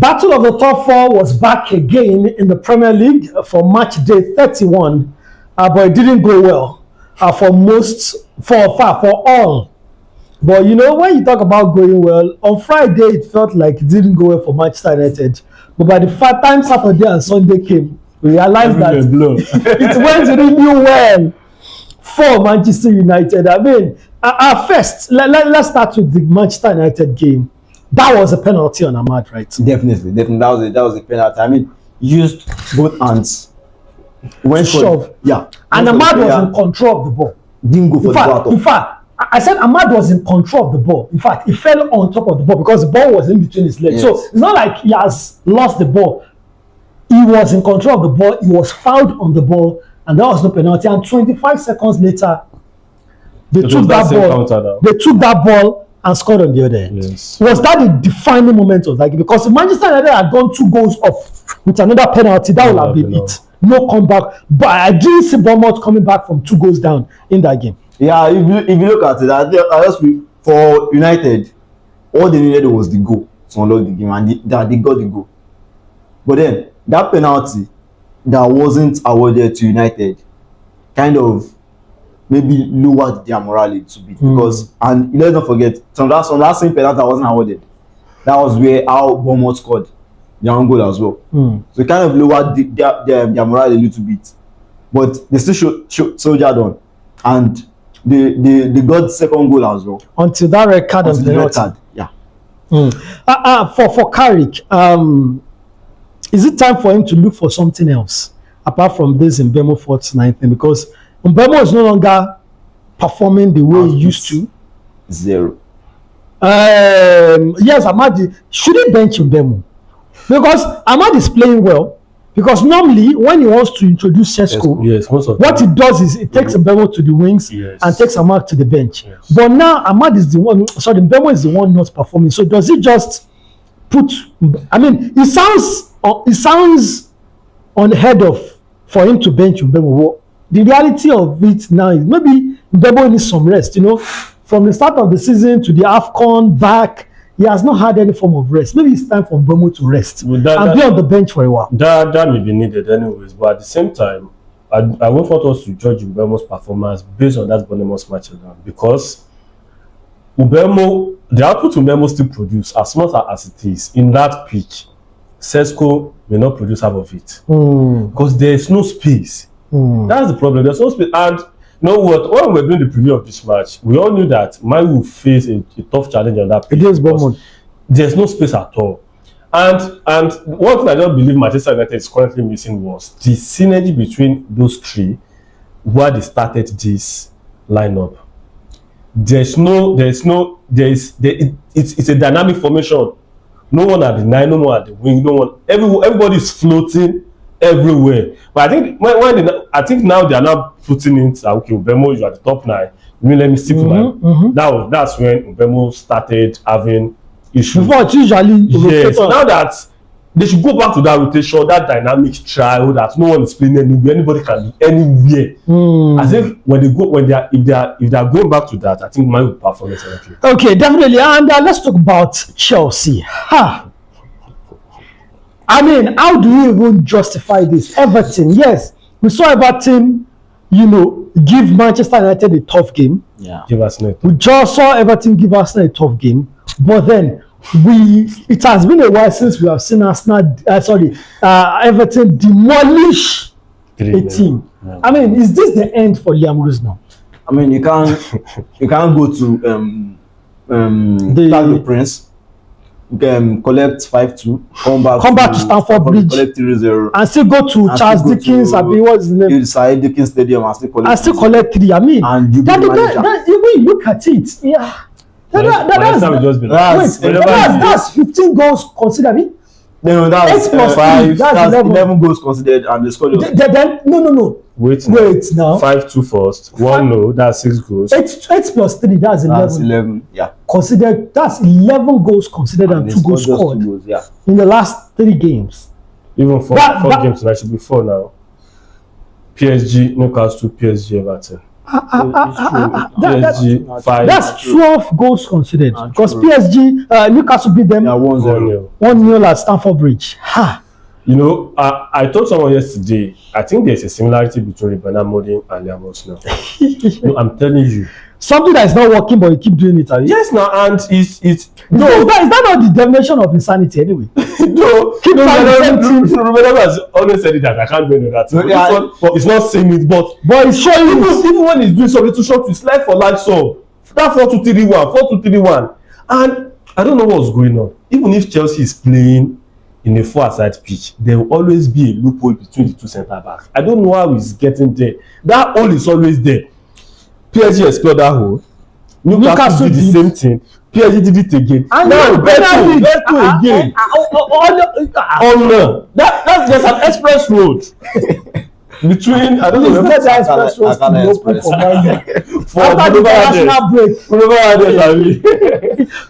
Battle of the top four was back again in the Premier League for match day 31, but it didn't go well for all. But you know, when you talk about going well, on Friday it felt like it didn't go well for Manchester United. But by the time Saturday and Sunday came, we realized that it went really well for Manchester United. I mean, first, let's start with the Manchester United game. That was a penalty on Ahmad, right? Definitely. That was a penalty. I mean, used both hands. Went shove. Yeah. And Ahmad was in control of the ball. Didn't go for the ball. In fact, I said Ahmad was in control of the ball. In fact, he fell on top of the ball because the ball was in between his legs. Yes. So it's not like he has lost the ball. He was in control of the ball. He was fouled on the ball, and there was no penalty. And 25 seconds later, they took that ball and scored on the other end. Yes. Was that the defining moment of that game? Because if Manchester United had gone 2 goals off with another penalty, that would have been it. No comeback. But I didn't see Bournemouth coming back from 2 goals down in that game. Yeah, if you look at it, I just for United, all they needed was the goal to unlock the game, and they got the goal. But then that penalty that wasn't awarded to United kind of maybe lowered their morale a little bit because, and let's not forget, some that same penalty that wasn't awarded, that was where our Bournemouth scored their own goal as well. So it kind of lowered their morale a little bit, but they still soldiered on, and they got second goal as well until that red card and penalty. Yeah. For Carrick, is it time for him to look for something else apart from this Mbeumo fortnight thing? Because Mbeumo is no longer performing the way he used to. 0. Yes, Ahmad should he bench Mbeumo? Because Ahmad is playing well. Because normally, when he wants to introduce Sesko, what he does is he takes Mbeumo to the wings and takes Ahmad to the bench. Yes. But now Ahmad is the one. Sorry, Mbeumo is the one not performing. So does he just put? I mean, it sounds unheard of for him to bench Mbeumo. The reality of it now is maybe Mbeumo needs some rest. You know, from the start of the season to the AFCON back. He has not had any form of rest. Maybe it's time for Mbeumo to rest and be on the bench for a while. That may be needed anyways, but at the same time, I won't want us to judge Mbeumo's performance based on that Bournemouth match alone, because Mbeumo, the output Mbeumo still produce as much as it is in that pitch. Sesko may not produce half of it because there is no space. That's the problem. There's no space, and you know what? When we were doing the preview of this match, we all knew that Man will face a tough challenge on that pitch. There's no space at all. And one thing I don't believe Manchester United is currently missing was the synergy between those three where they started this lineup. It's a dynamic formation. No one at the 9, no one at the wing, everybody is floating everywhere. But I think I think now they are now putting in okay, Mbeumo, you are the top 9. Let me stick to my. That's when Mbeumo started having issues. Before it's usually now that they should go back to that rotation, that dynamic trial that no one is playing anywhere, anybody can be anywhere. I think if they are going back to that, I think mine will perform excellently. Okay, definitely. And let's talk about Chelsea. I mean, how do you even justify this? Everton, yes, we saw Everton, give Manchester United a tough game. Yeah, we just saw Everton give Arsenal a tough game, but then it has been a while since we have seen Everton demolish a team. Yeah. I mean, is this the end for Liam Rose now? I mean, you can't go to the Prince. Collect 5-2, come back to Stamford Bridge, collect 3-0, and still go to Charles Dickens. What's his name? Inside Dickens Stadium and still collect 3. I mean, and you look at it. Yeah, that's 15 goals considered. No, that's 5. That's 11 goals considered, and the score. No. Wait now. 5-2 first. 1-0. That's 6 goals. 8 plus 3. That's 11. That's 11. Yeah. Considered. That's 11 goals considered and 2 goals scored. 2 goals, yeah. In the last 3 games. Even 4 games. That should be 4 now. PSG, Newcastle, PSG, Everton. That's 12 goals conceded because PSG, Newcastle beat them 1-0 at Stamford Bridge. Ha! You know, I told someone yesterday, I think there's a similarity between Ruben Amorim and Liam Arsenal. No, I'm telling you. Something that is not working, but you keep doing it. Yes, now, and it's is that not the definition of insanity anyway? No, keep Ruben has always said it that I can't do that. It's not saying it, but it's showing even when he's doing something too short, it's like for like so. That 4-2-3-1, and I don't know what's going on. Even if Chelsea is playing in a four-side pitch, there will always be a loophole between the two centre backs. I don't know how he's getting there. That hole is always there. PSG explored that hole. Newcastle did the same thing. PSG did it again. And now Beto again. Oh no, that's just an express road between. I don't know. That express road to be open for Man for after the international break.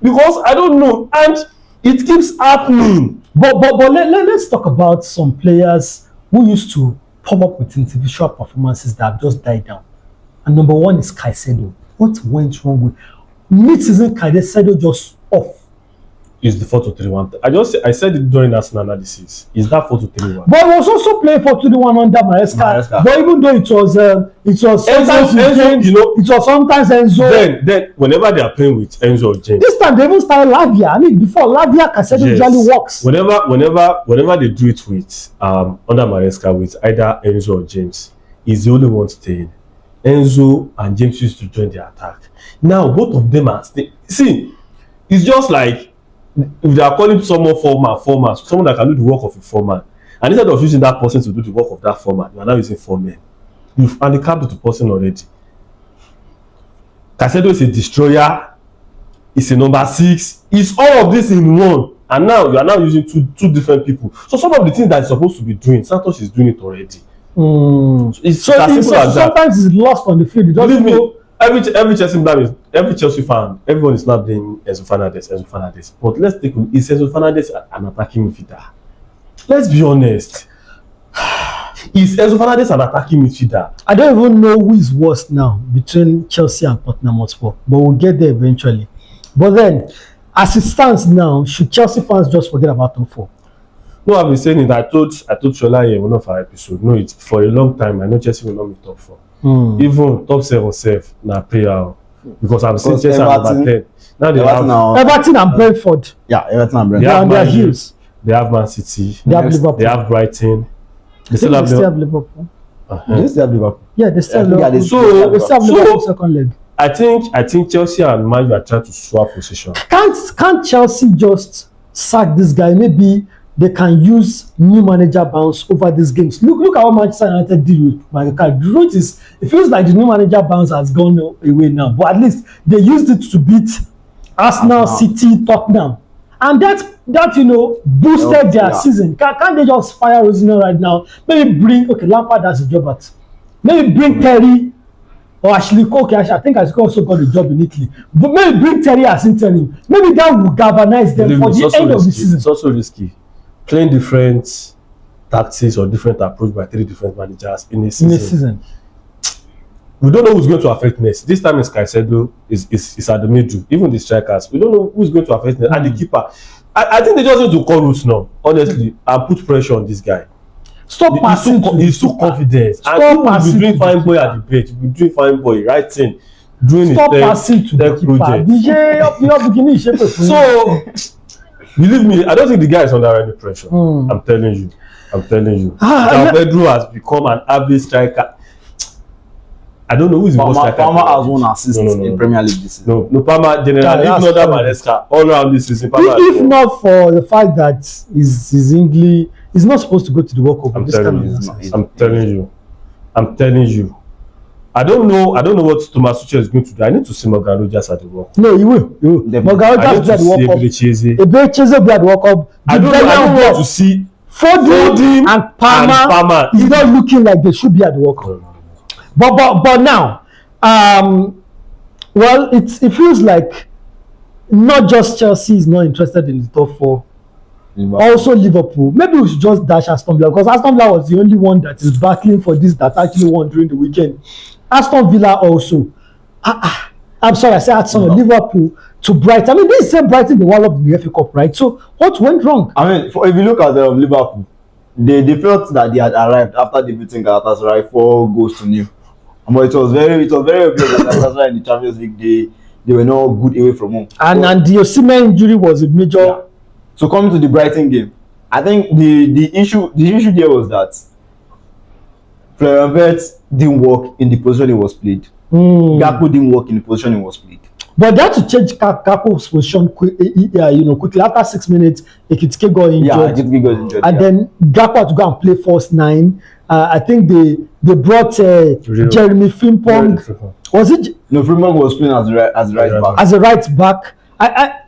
Because I don't know, and it keeps happening. But let's talk about some players who used to pop up with individual performances that have just died down. And number one is Caicedo. What went wrong with mid-season? Caicedo just off. Is the 4-2-3-1? I said it during Arsenal analysis. Is that 4-2-3-1? But he was also playing 4-2-3-1 under Maresca. But even though it was sometimes Enzo, you know, it was sometimes Enzo. Then whenever they are playing with Enzo or James, this time they even started Lavia. I mean, before Lavia, Caicedo usually works. Whenever they do it with under Maresca with either Enzo or James, he's the only one staying. Enzo and James used to join the attack. Now both of them are staying. See, it's just like if they are calling someone foreman, someone that can do the work of a foreman, and instead of using that person to do the work of that foreman, you are now using four men. You've handicapped the person already. Caicedo is a destroyer. It's a number 6. It's all of this in one, and now you are now using two different people. So some of the things that is supposed to be doing, Santos is doing it already. So sometimes it's lost on the field. Believe me, every Chelsea fan, everyone is not playing Enzo Fernandez. But let's take is Enzo Fernandez an attacking midfielder? Let's be honest. Is Enzo Fernandez an attacking midfielder? I don't even know who is worse now between Chelsea and Tottenham Hotspur, but we'll get there eventually. But then, as it stands now, should Chelsea fans just forget about top 4? No, I've been saying it. I told Shola in one of our episodes. No, it's for a long time. I know Chelsea will not be top 4. Even top 7 safe na player because I'm saying Chelsea are number 10. Now they have Everton and Brentford. Yeah, Everton and Brentford. They are on their heels. They have Man City. They have Liverpool. They have Brighton. They still have Liverpool. They still have Liverpool. Yeah, they still have Liverpool. So they still have Liverpool second leg. I think Chelsea and Man U are trying to swap position. Can't Chelsea just sack this guy? Maybe they can use new manager bounce over these games. Look at what Manchester United did with Michael Carrick. The truth is, it feels like the new manager bounce has gone away now. But at least they used it to beat Arsenal, City, Tottenham, and that boosted their season. Can't they just fire Rosinha right now? Maybe bring Lampard has a job at. Maybe bring Terry or Ashley Cole. I think Ashley Cole also got a job in Italy. But maybe bring Terry as interim. Maybe that will galvanize them for the end of the season. It's also risky. Playing different tactics or different approach by 3 different managers in a season. We don't know who's going to affect next. This time is Caicedo is at the middle. Even the strikers, we don't know who's going to affect next. And the keeper, I think they just need to call Roots now, honestly, and put pressure on this guy. Stop passing. He's too confident. Stop passing. He's doing fine boy at the bench. He's doing fine boy, right thing. Doing stop passing to the keeper. So. Believe me, I don't think the guy is under any pressure. I'm telling you. Pedro has become an average striker. I don't know who is the most striker. Palmer has 1 assist in Premier League this season. No, Palmer generally, if not that Maresca, all around this season. If not for the fact that his English is not supposed to go to the World Cup. I'm telling you. I don't know what Thomas Tuchel is going to do. I need to see Morgan Rogers at the World Cup. No, you will. Morgan Rogers will at the World Cup. Eberechieze will at the World Cup. I don't want to see Foden and Palmer is not looking like they should be at the World Cup. But now, well, it feels like not just Chelsea is not interested in the top 4. Also Liverpool. Maybe we should just dash Aston Villa because Aston Villa was the only one that is battling for this that actually won during the weekend. Aston Villa also. I'm sorry, I said Arsenal, Liverpool to Brighton. I mean, this is Brighton they won up in the FA Cup, right? So what went wrong? I mean, if you look at Liverpool, they felt that they had arrived after defeating Galatasaray 4-0. But it was very obvious that Galatasaray in the Champions League they were not good away from home. And the Osimhen injury was a major. Yeah. So coming to the Brighton game, I think the issue there was that Florian Wirtz didn't work in the position he was played. Gakpo didn't work in the position he was played. But they had to change Gakpo's position quickly. After 6 minutes, Ekitike got injured. Yeah, Ekitike got injured. And then Gakpo had to go and play false 9. I think they brought Jeremy Frimpong. Was it? No, Frimpong was playing as right back. As a right back.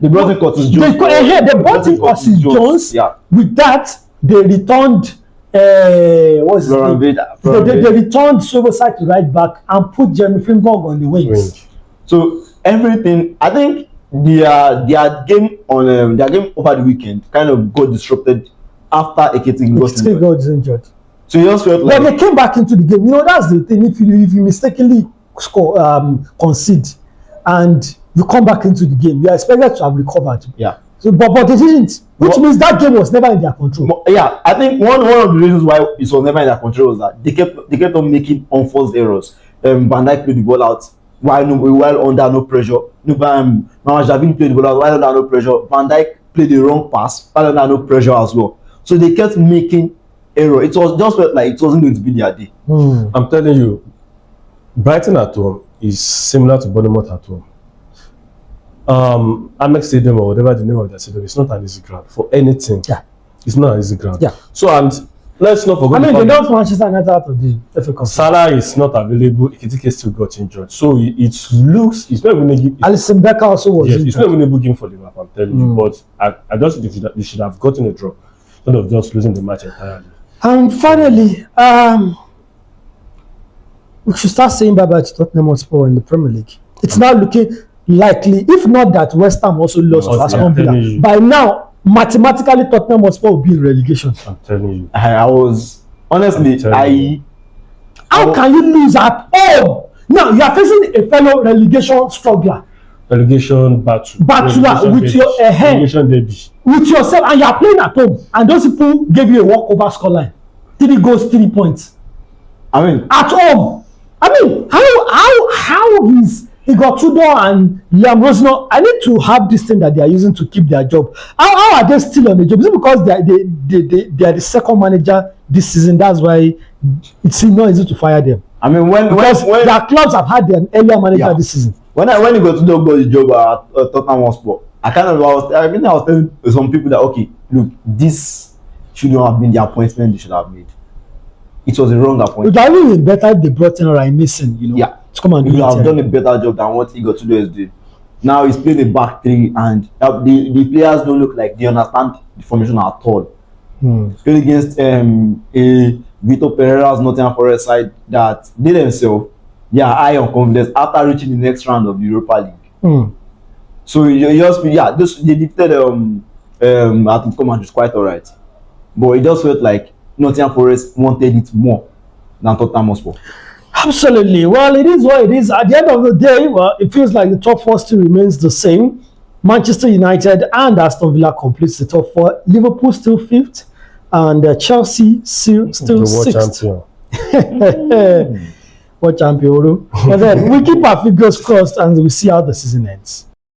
They brought in Curtis Jones. They brought in Curtis Jones. Yeah. With that, they returned. What's his name? They returned Sobosai to right back and put Jeremy Frimpong on the wings. So everything, I think their game over the weekend kind of got disrupted after Ekitike got injured. So you just felt like. But they came back into the game. That's the thing. If you mistakenly concede and you come back into the game, you are expected to have recovered. Yeah. So, but they didn't, which means that game was never in their control. Yeah, I think one of the reasons why it was never in their control was that they kept on making unforced errors. Van Dijk played the ball out while under no pressure. Javin played the ball out while under no pressure. Van Dijk played the wrong pass while under no pressure as well. So they kept making error. It was just felt like it wasn't going to be their day. I'm telling you, Brighton at home is similar to Bournemouth at home. Amex Stadium or whatever the name of that stadium, it's not an easy ground for anything. Yeah, it's not an easy ground. Yeah. So and let's not forget. They don't Manchester United out of the FA Cup. Salah is not available. Ekitike still got injured, so it looks it's not even a game. Alisson Becker also was injured. It's not even a good game for Liverpool. I'm telling you, but I just they should have gotten a draw instead of just losing the match entirely. And finally, we should start saying bye-bye to Tottenham Hotspur in the Premier League. It's now looking likely, if not that West Ham also lost to Aston Villa. By now, mathematically, Tottenham Hotspur will be in relegation. I'm telling you. I was honestly, How can you lose at home? Now you are facing a fellow relegation struggler. Relegation battle with your relegation derby. With yourself, and you are playing at home, and those people gave you a walkover scoreline. 3 goals, 3 points. I mean, at home. I mean, how he got Tudor and Liam Rosner. I need to have this thing that they are using to keep their job. How are they still on the job? Is it because they are the second manager this season? That's why it's not easy to fire them. I mean, when their clubs have had their earlier manager this season. When you go to the job at Tottenham Hotspur, I was telling some people that okay, look, this shouldn't have been the appointment they should have made. It was a wrong appointment. It would have been better if they brought in Ryan Mason, to come and do it. He would have done a better job than what he got to do is doing. Now he's playing a back three, and the players don't look like they understand the formation at all. Playing against a Vito Pereira's Nottingham Forest side that they themselves, they are high on confidence after reaching the next round of the Europa League. So they defeated Atletico Madrid quite alright, but it just felt like Nottingham Forest wanted it more than Tottenham Hotspur. Absolutely. Well, it is what it is. At the end of the day, well, it feels like the top 4 still remains the same. Manchester United and Aston Villa completes the top 4. Liverpool still 5th, and Chelsea still 6th. What champion? But then we keep our fingers crossed and we see how the season ends.